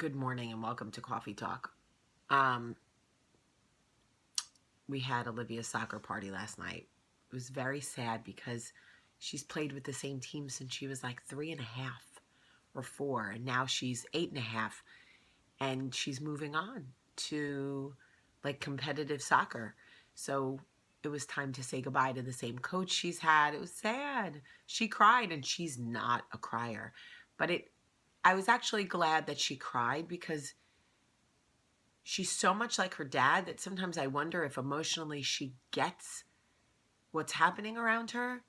Good morning and welcome to Coffee Talk. We had Olivia's soccer party last night. It was very sad because she's played with the same team since she was like 3.5 or 4, and now she's 8.5, and she's moving on to like competitive soccer. So it was time to say goodbye to the same coach she's had. It was sad. She cried, and she's not a crier, but I was actually glad that she cried because she's so much like her dad that sometimes I wonder if emotionally she gets what's happening around her.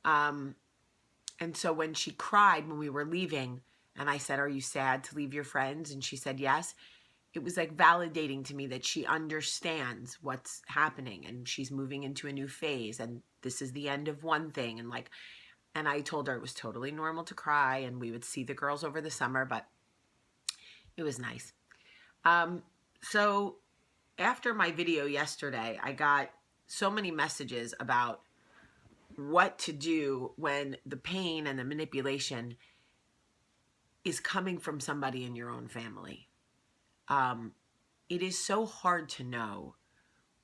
And so when she cried when we were leaving, and I said, "Are you sad to leave your friends?" And she said yes, it was like validating to me that she understands what's happening and she's moving into a new phase, and this is the end of one thing. And I told her it was totally normal to cry, and we would see the girls over the summer, but it was nice. So after my video yesterday, I got so many messages about what to do when the pain and the manipulation is coming from somebody in your own family. It is so hard to know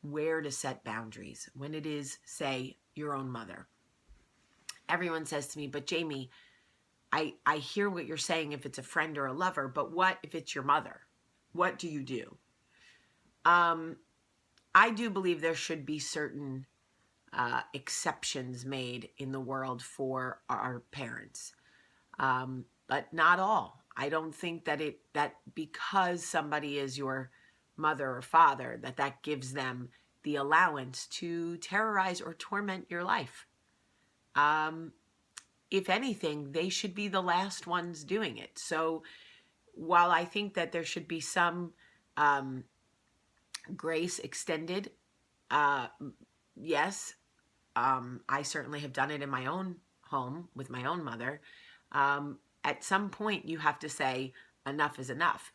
where to set boundaries when it is, say, your own mother. Everyone says to me, "But Jamie, I hear what you're saying if it's a friend or a lover, but what if it's your mother? What do you do?" I do believe there should be certain exceptions made in the world for our parents, but not all. I don't think that because somebody is your mother or father, that gives them the allowance to terrorize or torment your life. If anything, they should be the last ones doing it. So while I think that there should be some grace extended, yes, I certainly have done it in my own home with my own mother. At some point, you have to say enough is enough,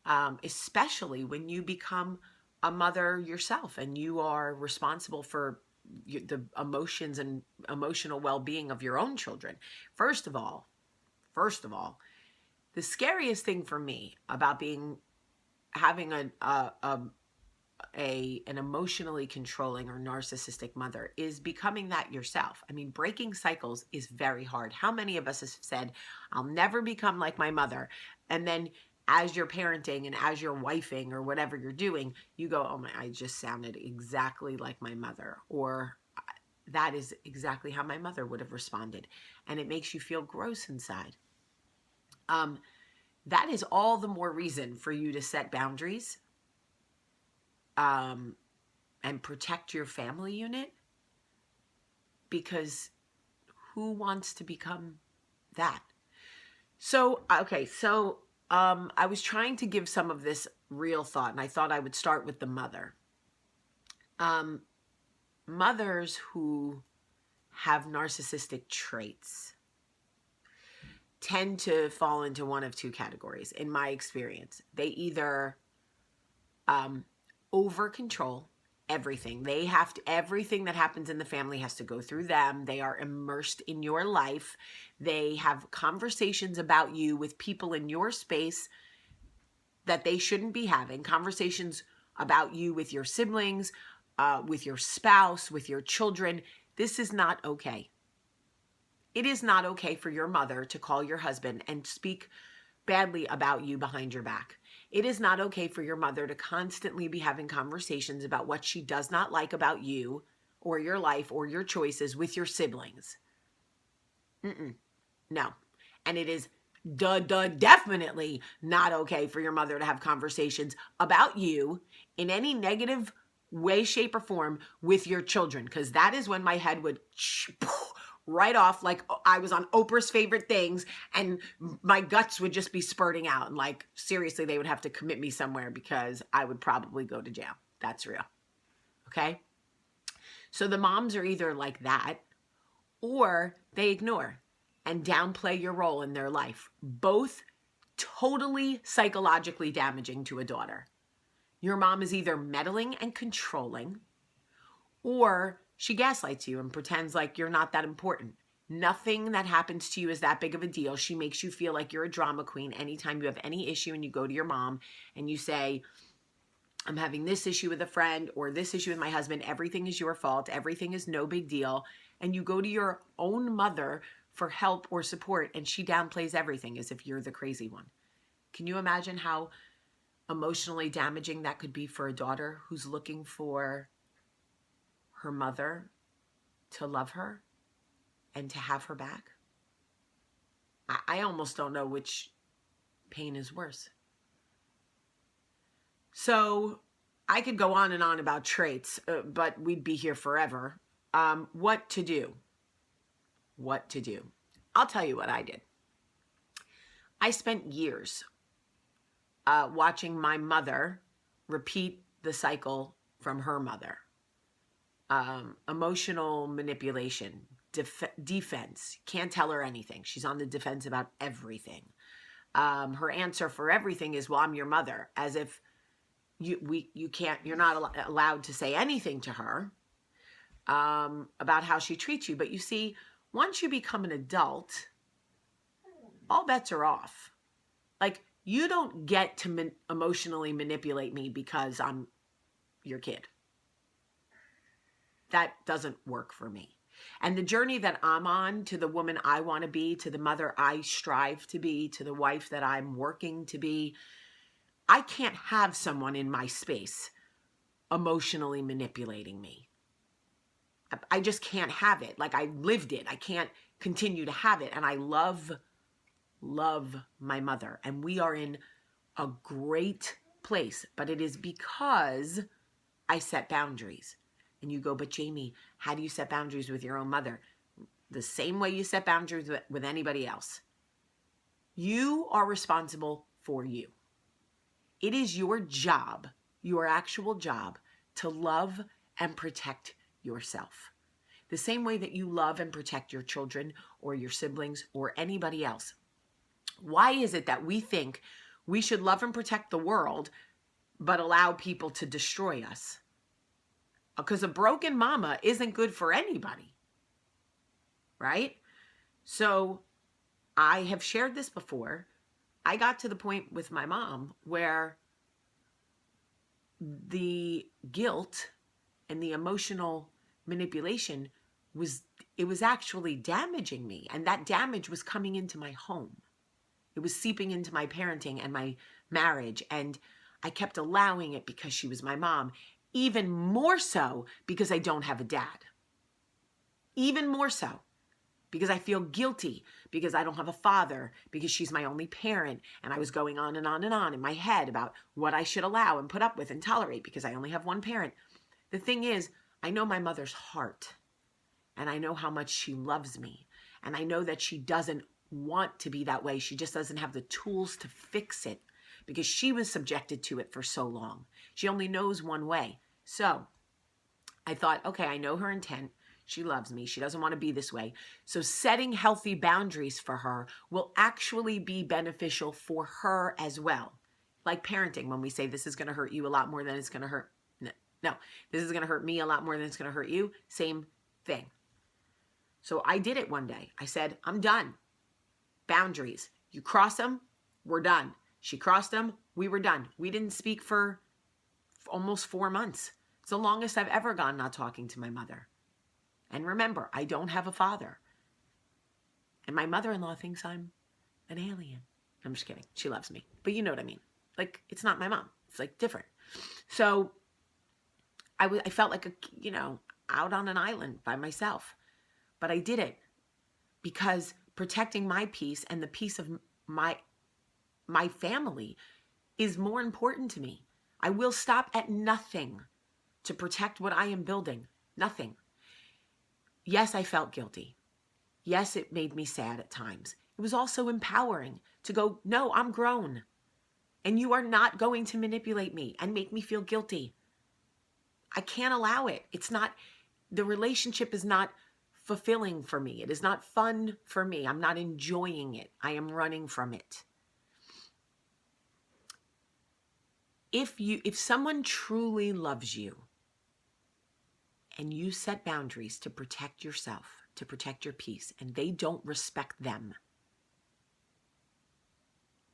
especially when you become a mother yourself and you are responsible for the emotions and emotional well-being of your own children. First of all, the scariest thing for me about having an emotionally controlling or narcissistic mother is becoming that yourself. I mean, breaking cycles is very hard. How many of us have said, "I'll never become like my mother," and then as you're parenting and as you're wifing or whatever you're doing, you go, "Oh my, I just sounded exactly like my mother," or "That is exactly how my mother would have responded," and it makes you feel gross inside. That is all the more reason for you to set boundaries and protect your family unit, because who wants to become that? So, okay, so I was trying to give some of this real thought, and I thought I would start with the mother. Mothers who have narcissistic traits tend to fall into one of two categories, in my experience. They either over control everything. Everything that happens in the family has to go through them. They are immersed in your life. They have conversations about you with people in your space that they shouldn't be having. Conversations about you with your siblings, with your spouse, with your children. This is not okay. It is not okay for your mother to call your husband and speak badly about you behind your back. It is not okay for your mother to constantly be having conversations about what she does not like about you or your life or your choices with your siblings. No. And it is definitely not okay for your mother to have conversations about you in any negative way, shape, or form with your children, because that is when my head would right off like I was on Oprah's Favorite Things, and my guts would just be spurting out, and like seriously, they would have to commit me somewhere because I would probably go to jail. That's real. Okay? So the moms are either like that or they ignore and downplay your role in their life. Both totally psychologically damaging to a daughter. Your mom is either meddling and controlling, or she gaslights you and pretends like you're not that important. Nothing that happens to you is that big of a deal. She makes you feel like you're a drama queen anytime you have any issue and you go to your mom and you say, I'm having this issue with a friend or this issue with my husband. Everything is your fault. Everything is no big deal. And you go to your own mother for help or support and she downplays everything as if you're the crazy one. Can you imagine how emotionally damaging that could be for a daughter who's looking for her mother to love her and to have her back? I almost don't know which pain is worse. So I could go on and on about traits, but we'd be here forever. What to do? What to do? I'll tell you what I did. I spent years watching my mother repeat the cycle from her mother. Emotional manipulation, defense. Can't tell her anything. She's on the defense about everything. Her answer for everything is, well, I'm your mother, as if you're not allowed to say anything to her about how she treats you. But you see, once you become an adult, all bets are off. Like, you don't get to emotionally manipulate me because I'm your kid. That doesn't work for me. And the journey that I'm on, to the woman I want to be, to the mother I strive to be, to the wife that I'm working to be, I can't have someone in my space emotionally manipulating me. I just can't have it. Like, I lived it. I can't continue to have it. And I love my mother. And we are in a great place. But it is because I set boundaries. And you go, but Jamie, how do you set boundaries with your own mother? The same way you set boundaries with anybody else. You are responsible for you. It is your job, your actual job, to love and protect yourself. The same way that you love and protect your children or your siblings or anybody else. Why is it that we think we should love and protect the world, but allow people to destroy us? Because a broken mama isn't good for anybody, right? So I have shared this before. I got to the point with my mom where the guilt and the emotional manipulation was actually damaging me. And that damage was coming into my home. It was seeping into my parenting and my marriage. And I kept allowing it because she was my mom. Even more so because I don't have a dad. Even more so because I feel guilty because I don't have a father, because she's my only parent. And I was going on and on and on in my head about what I should allow and put up with and tolerate because I only have one parent. The thing is, I know my mother's heart and I know how much she loves me. And I know that she doesn't want to be that way. She just doesn't have the tools to fix it because she was subjected to it for so long. She only knows one way. So I thought, okay, I know her intent. She loves me. She doesn't want to be this way. So setting healthy boundaries for her will actually be beneficial for her as well. Like parenting, when we say this is going to hurt you a lot more than it's going to hurt. No, this is going to hurt me a lot more than it's going to hurt you. Same thing. So I did it one day. I said, I'm done. Boundaries. You cross them, we're done. She crossed them, we were done. We didn't speak for almost 4 months. It's the longest I've ever gone not talking to my mother. And remember, I don't have a father. And my mother-in-law thinks I'm an alien. I'm just kidding. She loves me. But you know what I mean. Like, it's not my mom. It's like different. So I felt like, out on an island by myself. But I did it because protecting my peace and the peace of my family is more important to me. I will stop at nothing to protect what I am building. Nothing. Yes, I felt guilty. Yes, it made me sad at times. It was also empowering to go, no, I'm grown. And you are not going to manipulate me and make me feel guilty. I can't allow it. The relationship is not fulfilling for me. It is not fun for me. I'm not enjoying it. I am running from it. If someone truly loves you and you set boundaries to protect yourself to protect your peace and they don't respect them,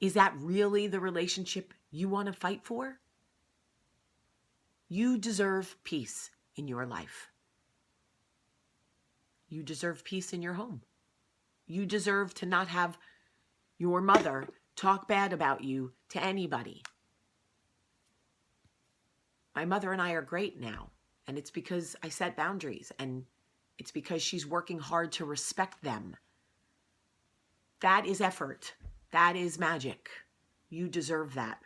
is that really the relationship you want to fight for? You deserve peace in your life. You deserve peace in your home. You deserve to not have your mother talk bad about you to anybody. My mother and I are great now, and it's because I set boundaries, and it's because she's working hard to respect them. That is effort. That is magic. You deserve that.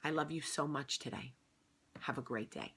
I love you so much today. Have a great day.